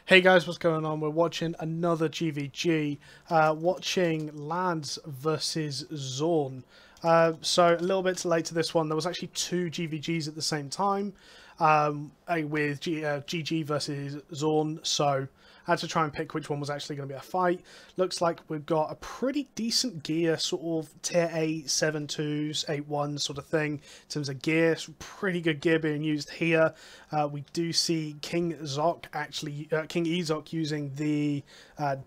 Hey guys, what's going on? We're watching another GvG, watching Lads versus Zorn. So a little bit late to this one. There was actually two GvGs at the same time, with GG versus Zorn. So I had to try and pick which one was actually going to be a fight. Looks like we've got a pretty decent gear, sort of tier 8, 7.2s, 8.1 sort of thing in terms of gear. Pretty good gear being used here. We do see King Ezok using the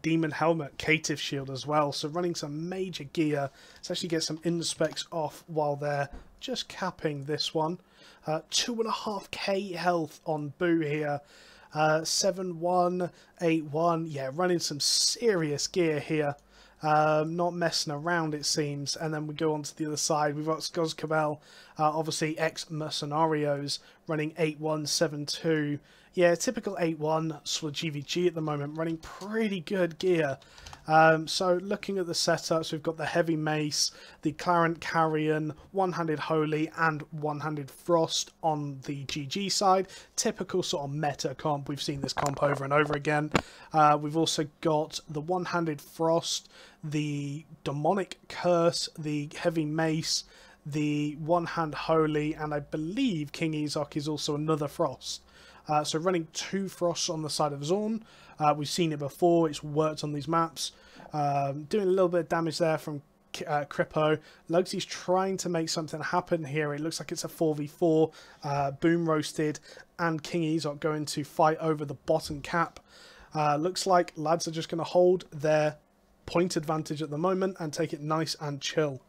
Demon Helmet, Caitiff Shield as well. So running some major gear. Let's actually get some inspecs off while they're just capping this one. 2.5k health on Boo here. 7.1, 8.1, yeah, running some serious gear here. Not messing around, it seems. And then we go on to the other side. We've got Guskey, obviously ex-Mercenarios, running 8.1, 7.2. Yeah, typical 8.1 sort of GvG at the moment, running pretty good gear. So looking at the setups, we've got the Heavy Mace, the Clarent Carrion, One-Handed Holy, and One-Handed Frost on the GG side. Typical sort of meta comp. We've seen this comp over and over again. We've also got the One-Handed Frost, the Demonic Curse, the Heavy Mace, the One-Hand Holy, and I believe King Ezok is also another Frost. So running two Frosts on the side of Zorn. We've seen it before, it's worked on these maps. Doing a little bit of damage there from Crippo. Lugsy's trying to make something happen here. It looks like it's a 4v4. Boom Roasted and King Ezok going to fight over the bottom cap. Looks like Lads are just going to hold their point advantage at the moment and take it nice and chill.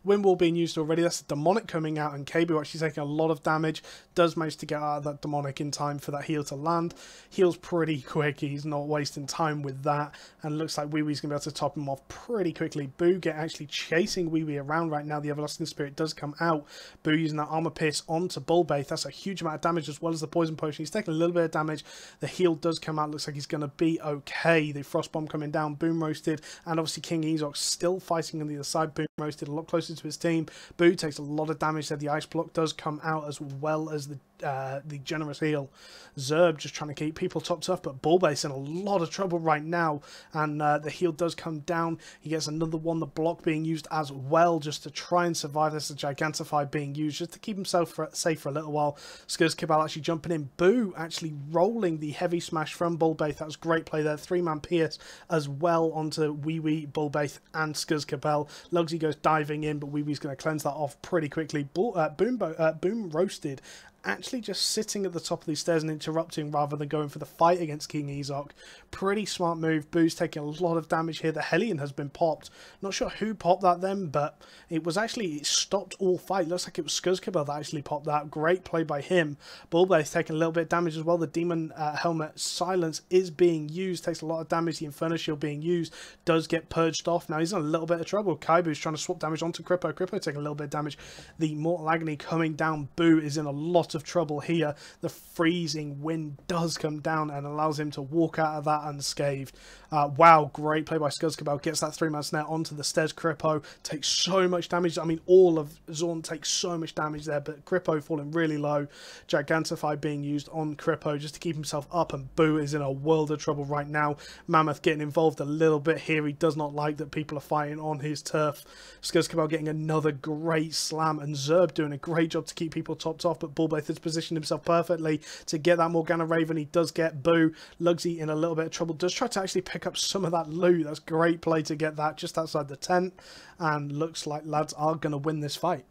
Wind Wall being used already. That's the Demonic coming out, and KB actually taking a lot of damage. Does manage to get out of that Demonic in time for that heal to land. Heals pretty quick. He's not wasting time with that. And looks like Wee Wee's going to be able to top him off pretty quickly. Boo actually chasing Wee Wee around right now. The Everlasting Spirit does come out. Boo using that Armor Pierce onto Bullbaith. That's a huge amount of damage as well as the Poison Potion. He's taking a little bit of damage. The heal does come out. Looks like he's going to be okay. The Frost Bomb coming down. Boom Roasted. And obviously King Ezok still fighting on the other side. Boom Roasted a lot closer to his team. Boo takes a lot of damage there. The Ice Block does come out as well as the generous heal. Zerb just trying to keep people topped up, but Bullbaith's in a lot of trouble right now, and the heal does come down. He gets another one, the block being used as well, just to try and survive. There's a Gigantify being used just to keep himself safe for a little while. Skirmishes actually jumping in. Boo actually rolling the heavy smash from Bullbaith. That was great play there. 3-man Pierce as well onto Wee Wee, Bullbaith, and Skirmishes. Lugsy goes diving in, but Wee Wee's going to cleanse that off pretty quickly. Boom Roasted actually just sitting at the top of these stairs and interrupting rather than going for the fight against King Ezok. Pretty smart move. Boo's taking a lot of damage here. The Hellion has been popped. Not sure who popped that then, but it stopped all fight. Looks like it was Skirmishes that actually popped that. Great play by him. Bullbaith taking a little bit of damage as well. The Demon Helmet Silence is being used. Takes a lot of damage. The Inferno Shield being used does get purged off. Now he's in a little bit of trouble. Kaibu's trying to swap damage onto Crippo. Crippo taking a little bit of damage. The Mortal Agony coming down. Boo is in a lot of trouble here. The freezing wind does come down and allows him to walk out of that unscathed. Wow, great play by Skirmishes. Gets that 3-man snare onto the stairs. Crippo takes so much damage. I mean, all of Zorn takes so much damage there, but Crippo falling really low. Gigantify being used on Crippo just to keep himself up, and Boo is in a world of trouble right now. Mammoth getting involved a little bit here. He does not like that people are fighting on his turf. Skirmishes getting another great slam, and Zerb doing a great job to keep people topped off, but Bullbaith has positioned himself perfectly to get that Morgana Raven. He does get Boo. Lugsy in a little bit of trouble. Does try to actually pick up some of that loot. That's great play to get that just outside the tent, and looks like Lads are going to win this fight.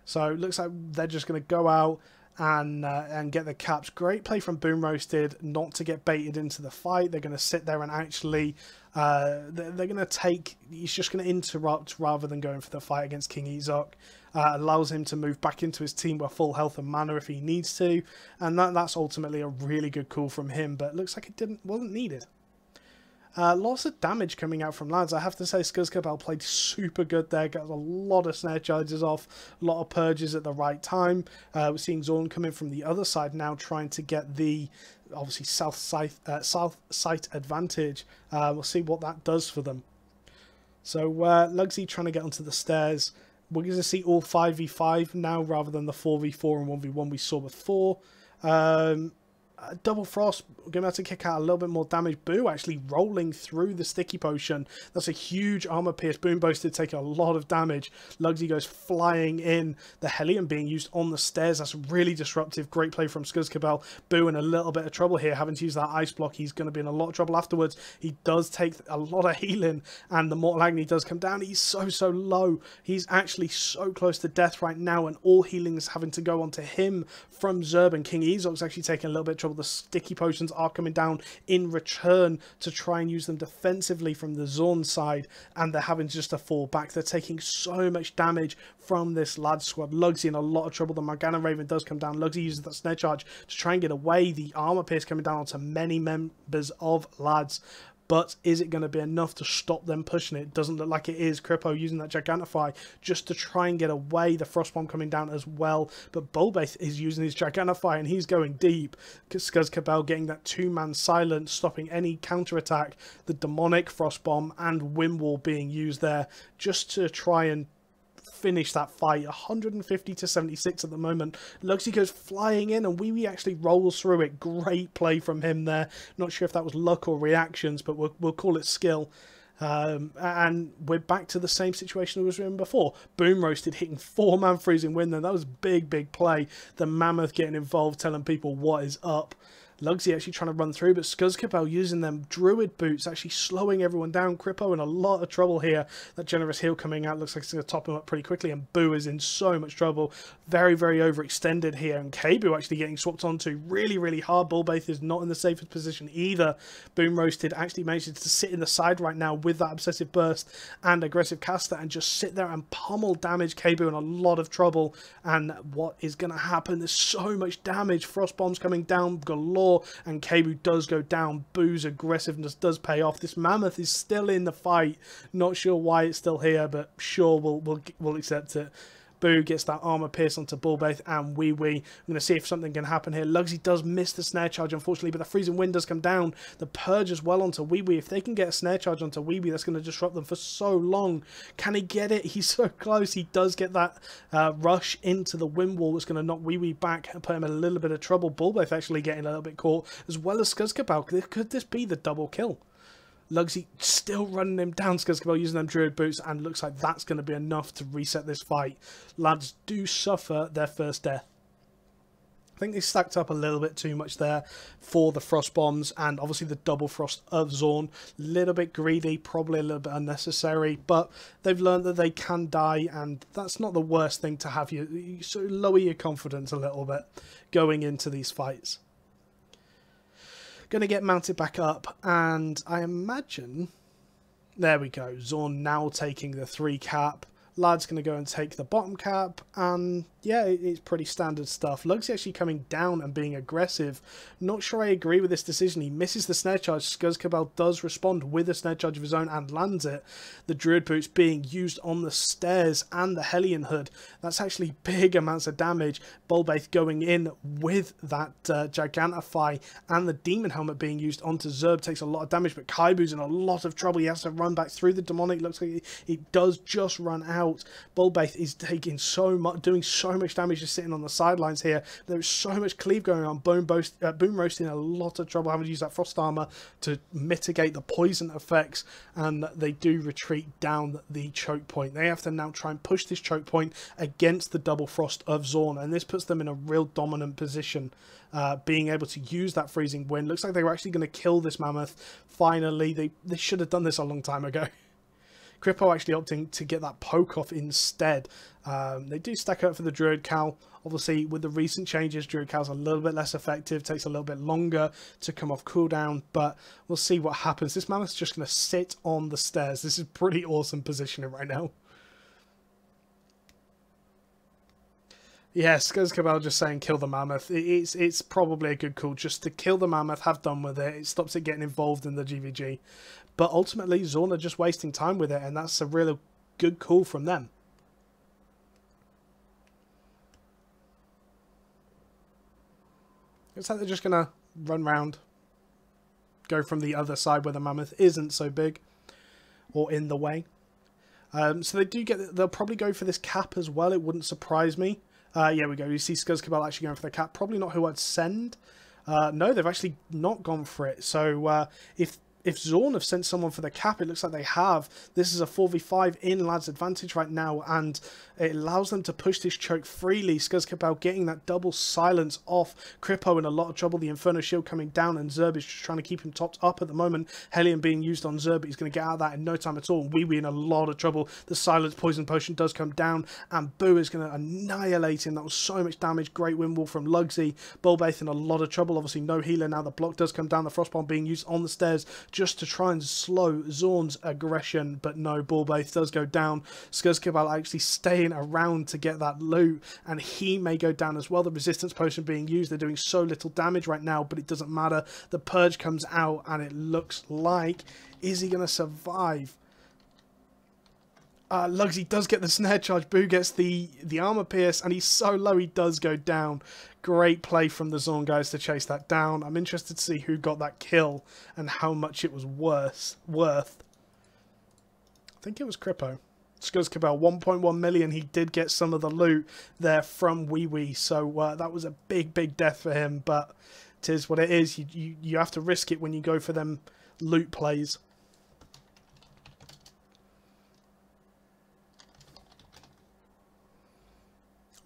So it looks like they're just going to go out and get the caps. Great play from Boom Roasted not to get baited into the fight. They're going to sit there and actually they're going to take, he's just going to interrupt rather than going for the fight against King Ezok. Allows him to move back into his team with full health and mana if he needs to, and that's ultimately a really good call from him, but it looks like it wasn't needed. Lots of damage coming out from Lads. I have to say Skirmishes played super good there. Got a lot of snare charges off, a lot of purges at the right time. We're seeing Zorn coming from the other side now, trying to get the obviously south site advantage. We'll see what that does for them. So Lugsy trying to get onto the stairs. We're going to see all 5v5 now rather than the 4v4 and 1v1 we saw before. Double Frost, going to have to kick out a little bit more damage. Boo actually rolling through the sticky potion. That's a huge armor pierce. Boom boasted taking a lot of damage. Lugsy goes flying in. The Hellion being used on the stairs. That's really disruptive. Great play from Skirmishes. Boo in a little bit of trouble here, having to use that ice block. He's going to be in a lot of trouble afterwards. He does take a lot of healing, and the Mortal Agony does come down. He's so low. He's actually so close to death right now, and all healing is having to go onto him from Zerb, and King Ezok's actually taking a little bit of trouble. The sticky potions are coming down in return to try and use them defensively from the Zorn side, and they're having just to fall back. They're taking so much damage from this lad squad. Lugsy in a lot of trouble. The Morgana Raven does come down. Lugsy uses that snare charge to try and get away. The armor pierce coming down onto many members of lads. But is it going to be enough to stop them pushing it? It doesn't look like it is. Crippo using that Gigantify just to try and get away. The Frostbomb coming down as well. But Bulbaith is using his Gigantify and he's going deep. Skirmishes getting that two-man silence, stopping any counterattack. The Demonic Frostbomb and Windwall being used there just to try and finish that fight. 150 to 76 at the moment. Lugsy goes flying in and Wee Wee actually rolls through it. Great play from him there. Not sure if that was luck or reactions, but we'll call it skill. And we're back to the same situation we was in before. Boom Roasted hitting 4-man freezing wind there. That was big play. The Mammoth getting involved, telling people what is up. Lugsy actually trying to run through, but Skirmishes using them Druid boots, actually slowing everyone down. Crippo in a lot of trouble here. That generous heal coming out looks like it's going to top him up pretty quickly, and Boo is in so much trouble. Very overextended here, and Kabu actually getting swapped onto really hard. Bulbaith is not in the safest position either. Boom Roasted actually manages to sit in the side right now with that Obsessive Burst and Aggressive Caster and just sit there and pummel damage. Kabu in a lot of trouble, and what is going to happen? There's so much damage. Frost Bombs coming down galore. And Kabu does go down. Boo's aggressiveness does pay off. This Mammoth is still in the fight. Not sure why it's still here, but sure, we'll accept it. Boo gets that armor pierce onto Bulbaith and Wee Wee. I'm going to see if something can happen here. Lugsy does miss the snare charge, unfortunately, but the freezing wind does come down. The purge as well onto Wee Wee. If they can get a snare charge onto Wee Wee, that's going to disrupt them for so long. Can he get it? He's so close. He does get that rush into the wind wall that's going to knock Wee Wee back and put him in a little bit of trouble. Bulbaith actually getting a little bit caught, as well as Skirmishes. Could this be the double kill? Lugsy still running him down. Skirmishes using them Druid boots, and looks like that's going to be enough to reset this fight. Lads do suffer their first death. I think they stacked up a little bit too much there for the Frost Bombs, and obviously the double frost of Zorn. A little bit greedy, probably a little bit unnecessary, but they've learned that they can die, and that's not the worst thing to have. You sort of lower your confidence a little bit going into these fights. Going to get mounted back up, and I imagine, there we go, Zorn now taking the 3 cap. Lad's going to go and take the bottom cap, and yeah, it's pretty standard stuff. Lugsy actually coming down and being aggressive. Not sure I agree with this decision. He misses the snare charge. Skirmishes does respond with a snare charge of his own and lands it. The Druid boots being used on the stairs and the Hellion hood. That's actually big amounts of damage. Bulbaith going in with that Gigantify, and the Demon Helmet being used onto Zerb takes a lot of damage, but Kaibu's in a lot of trouble. He has to run back through the Demonic. Looks like it does just run out. Bulbaith is taking so much, doing so much damage, just sitting on the sidelines here. There's so much cleave going on. Boom Roasting in a lot of trouble, having to use that frost armor to mitigate the poison effects, and they do retreat down the choke point. They have to now try and push this choke point against the double frost of Zorn, and this puts them in a real dominant position, being able to use that freezing wind. Looks like they were actually going to kill this Mammoth finally. They should have done this a long time ago. Crippo actually opting to get that poke off instead. They do stack up for the Druid Cal. Obviously, with the recent changes, Druid Cal's a little bit less effective. Takes a little bit longer to come off cooldown, but we'll see what happens. This Mammoth's just going to sit on the stairs. This is pretty awesome positioning right now. Yes, Guskey just saying kill the Mammoth. It's probably a good call just to kill the Mammoth, have done with it. It stops it getting involved in the GvG. But ultimately, Zorn are just wasting time with it, and that's a really good call from them. Looks like they're just going to run round, go from the other side where the Mammoth isn't so big or in the way. So they do they'll probably go for this cap as well. It wouldn't surprise me. Yeah, we go. You see Skirmishes actually going for the cap. Probably not who I'd send. No, they've actually not gone for it. So if Zorn have sent someone for the cap, it looks like they have. This is a 4v5 in Lad's advantage right now, and it allows them to push this choke freely. Skirmishes getting that double silence off. Kripo in a lot of trouble. The Inferno Shield coming down, and Zerb is just trying to keep him topped up at the moment. Hellion being used on Zerb, but he's going to get out of that in no time at all. And Wee in a lot of trouble. The silence poison potion does come down, and Boo is going to annihilate him. That was so much damage. Great wind wall from Lugsy. Bulbaith in a lot of trouble. Obviously no healer now. The block does come down. The Frostbomb being used on the stairs just to try and slow Zorn's aggression, but no, Bulbaith does go down. Skirmishes actually staying around to get that loot, and he may go down as well. The resistance potion being used, they're doing so little damage right now, but it doesn't matter. The purge comes out, and it looks like, is he going to survive? Lugsy does get the snare charge. Boo gets the armor pierce, and he's so low he does go down. Great play from the Zorn guys to chase that down. I'm interested to see who got that kill and how much it was worth. I think it was Kripo. Skirmishes 1.1 million. He did get some of the loot there from Wee. So that was a big death for him. But it is what it is. You have to risk it when you go for them loot plays.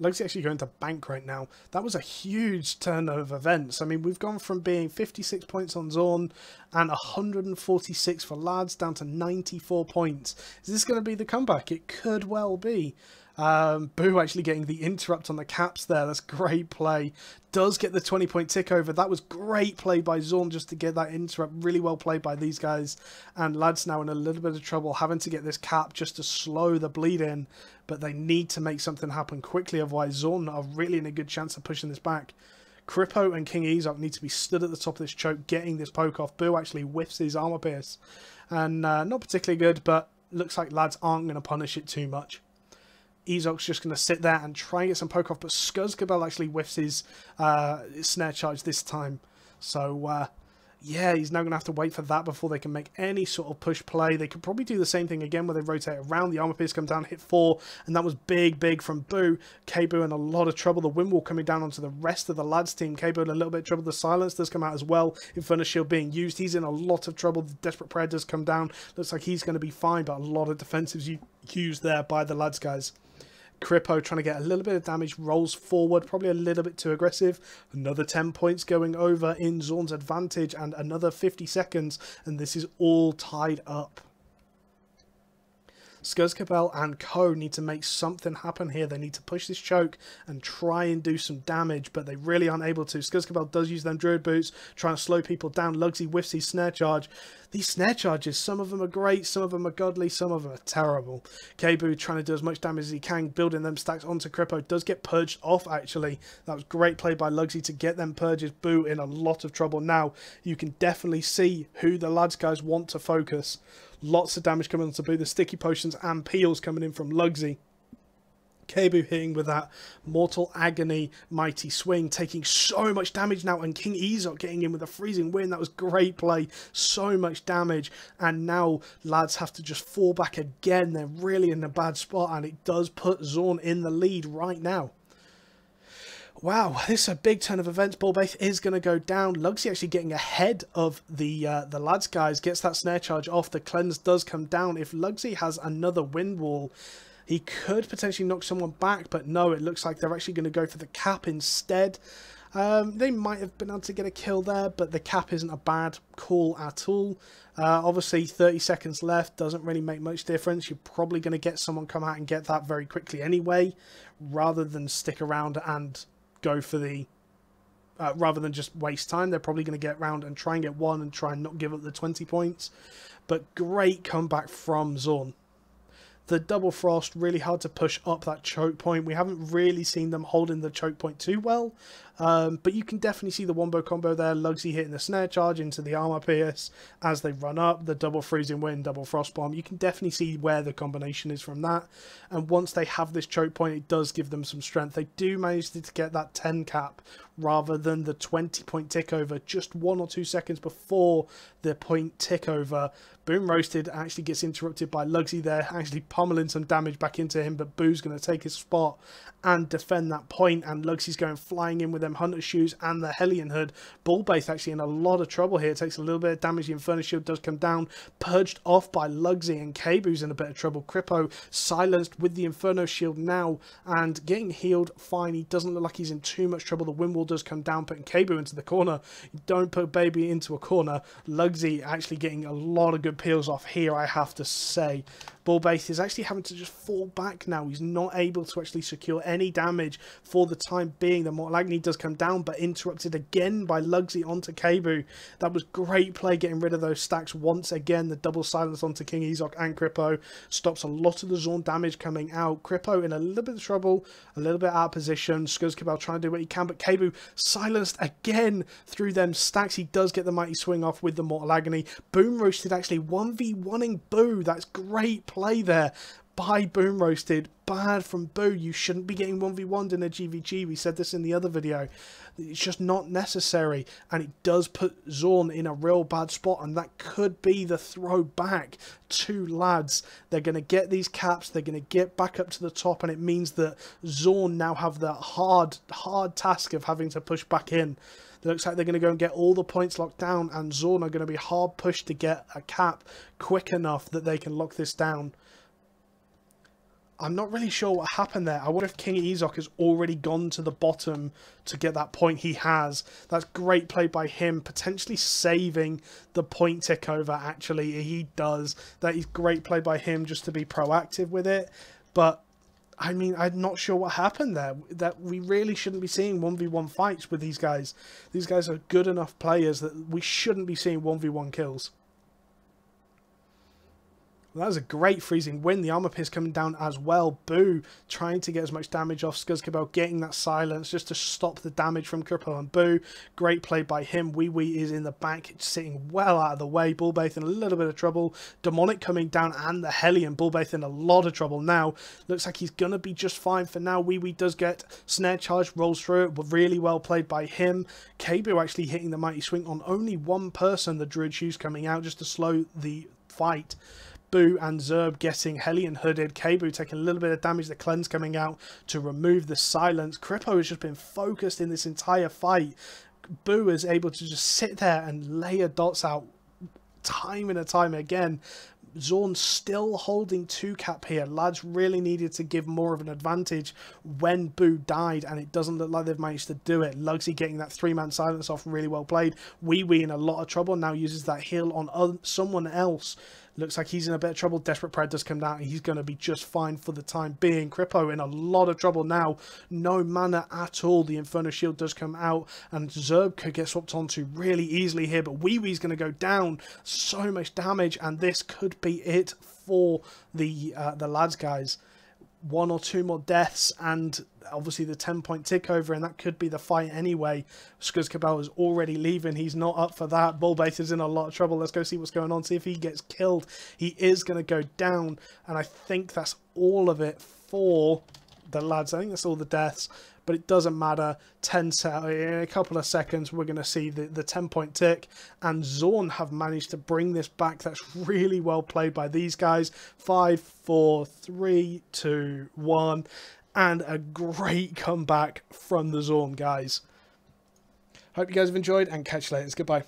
Lugsy actually going to bank right now. That was a huge turn of events. I mean, we've gone from being 56 points on Zorn and 146 for Lads down to 94 points. Is this going to be the comeback? It could well be. Boo actually getting the interrupt on the caps there. That's great play. Does get the 20-point tick over. That was great play by Zorn just to get that interrupt. Really well played by these guys. And Lads now in a little bit of trouble having to get this cap just to slow the bleed in. But they need to make something happen quickly. Otherwise Zorn are really in a good chance of pushing this back. Kripo and King Ezok need to be stood at the top of this choke getting this poke off. Boo actually whiffs his armor pierce. And not particularly good, but looks like Lads aren't going to punish it too much. Ezok's just going to sit there and try and get some poke off, but Skirmishes actually whiffs his snare charge this time. So, yeah, he's now going to have to wait for that before they can make any sort of push play. They could probably do the same thing again where they rotate around. The armor pierce come down, hit 4, and that was big from Boo. K-Boo in a lot of trouble. The wind wall coming down onto the rest of the Lads team. K-Boo in a little bit of trouble. The silence does come out as well. Inferno Shield being used. He's in a lot of trouble. The Desperate Prayer does come down. Looks like he's going to be fine, but a lot of defensives used there by the Lads guys. Kripo trying to get a little bit of damage, rolls forward, probably a little bit too aggressive. Another 10 points going over in Zorn's advantage, and another 50 seconds, and this is all tied up. Skirmishes and co need to make something happen here. They need to push this choke and try and do some damage, but they really aren't able to. Skirmishes does use them Druid Boots, trying to slow people down. Lugsy whiffs his snare charge. These snare charges, some of them are great, some of them are godly, some of them are terrible. K-Boo trying to do as much damage as he can, building them stacks onto Kripo. Does get purged off, actually. That was great play by Lugsy to get them purges. Boo in a lot of trouble now. You can definitely see who the Lads guys want to focus. Lots of damage coming onto Boo. The sticky potions and peels coming in from Lugsy. K-Boo hitting with that Mortal Agony Mighty Swing, taking so much damage now, and King Ezok getting in with a freezing wind. That was great play, so much damage, and now Lads have to just fall back again. They're really in a bad spot, and it does put Zorn in the lead right now. Wow, this is a big turn of events. Bulbaith is going to go down. Lugsy actually getting ahead of the Lads guys, gets that snare charge off. The cleanse does come down. If Lugsy has another wind wall, he could potentially knock someone back, but no, it looks like they're actually going to go for the cap instead. They might have been able to get a kill there, but the cap isn't a bad call at all. Obviously, 30 seconds left, doesn't really make much difference. You're probably going to get someone come out and get that very quickly anyway, rather than stick around and go for the... rather than just waste time. They're probably going to get round and try and get one and try and not give up the 20 points. But great comeback from Zorn. The double frost, really hard to push up that choke point. We haven't really seen them holding the choke point too well. But you can definitely see the wombo combo there. Lugsy hitting the snare charge into the armor pierce as they run up. The double freezing wind, double frost bomb. You can definitely see where the combination is from that. And once they have this choke point, it does give them some strength. They do manage to get that 10 cap rather than the 20 point tick over just 1 or 2 seconds before the point tick over. Boom Roasted actually gets interrupted by Lugsy there, actually pummeling some damage back into him, but Boo's going to take his spot and defend that point, and Lugsy's going flying in with them them Hunter Shoes and the Hellion Hood. Bullbase actually in a lot of trouble here. It takes a little bit of damage. The Inferno Shield does come down, purged off by Lugsy, and Kabu's in a bit of trouble. Crippo silenced with the Inferno Shield now and getting healed fine. He doesn't look like he's in too much trouble. The wind wall does come down, putting Kabu into the corner. You don't put Baby into a corner. Lugsy actually getting a lot of good peels off here, I have to say. Bullbase is actually having to just fall back now. He's not able to actually secure any damage for the time being. The Mortal Agony does come down, but interrupted again by Lugsy onto Kabu. That was great play, getting rid of those stacks once again. The double silence onto King Ezok and Crippo stops a lot of the Zorn damage coming out. Crippo in a little bit of trouble, a little bit out of position. Skirmishes trying to do what he can, but Kabu silenced again through them stacks. He does get the mighty swing off with the Mortal Agony. Boom Roasted actually 1v1ing Boo. That's great play there by Boom Roasted. Bad from Boo. You shouldn't be getting 1v1'd in a GvG. We said this in the other video. It's just not necessary, and it does put Zorn in a real bad spot, and that could be the throw back to Lads. They're going to get these caps, they're going to get back up to the top, and it means that Zorn now have the hard task of having to push back in. It looks like they're going to go and get all the points locked down, and Zorn are going to be hard pushed to get a cap quick enough that they can lock this down. I'm not really sure what happened there. I wonder if King Ezok has already gone to the bottom to get that point. He has. That's great play by him, potentially saving the point tick over, actually. He does. That is great play by him just to be proactive with it. But I mean, I'm not sure what happened there. That we really shouldn't be seeing 1v1 fights with these guys. These guys are good enough players that we shouldn't be seeing 1v1 kills. Well, that was a great freezing win. The armor pierce coming down as well. Boo trying to get as much damage off. Skirmishes getting that silence just to stop the damage from Crippo and Boo. Great play by him. Wee Wee is in the back, sitting well out of the way. Bullbase in a little bit of trouble. Demonic coming down and the Hellion. Bullbase in a lot of trouble now. Looks like he's going to be just fine for now. Wee Wee does get snare charge, rolls through it, but really well played by him. Kabu actually hitting the mighty swing on only one person. The Druid Shoes coming out just to slow the fight. Boo and Zerb getting Hellion hooded. Kabu taking a little bit of damage. The cleanse coming out to remove the silence. Crippo has just been focused in this entire fight. Boo is able to just sit there and layer dots out time and time again. Zorn still holding 2 cap here. Lads really needed to give more of an advantage when Boo died, and it doesn't look like they've managed to do it. Lugsy getting that 3-man silence off, really well played. Wee Wee in a lot of trouble, now uses that heal on someone else. Looks like he's in a bit of trouble. Desperate Prayer does come down, and he's going to be just fine for the time being. Crippo in a lot of trouble now. No mana at all. The Inferno Shield does come out, and Zerb could get swapped onto really easily here, but Wee Wee's going to go down. So much damage, and this could be it for the Lads guys. 1 or 2 more deaths, and obviously the 10-point tick over, and that could be the fight anyway. Skirmishes is already leaving. He's not up for that. Bullbase is in a lot of trouble. Let's go see what's going on, see if he gets killed. He is going to go down, and I think that's all of it for the Lads. I think that's all the deaths, but it doesn't matter. In a couple of seconds, we're going to see the 10-point tick, and Zorn have managed to bring this back. That's really well played by these guys. 5, 4, 3, 2, 1, and a great comeback from the Zorn guys. Hope you guys have enjoyed, and catch you later. Goodbye.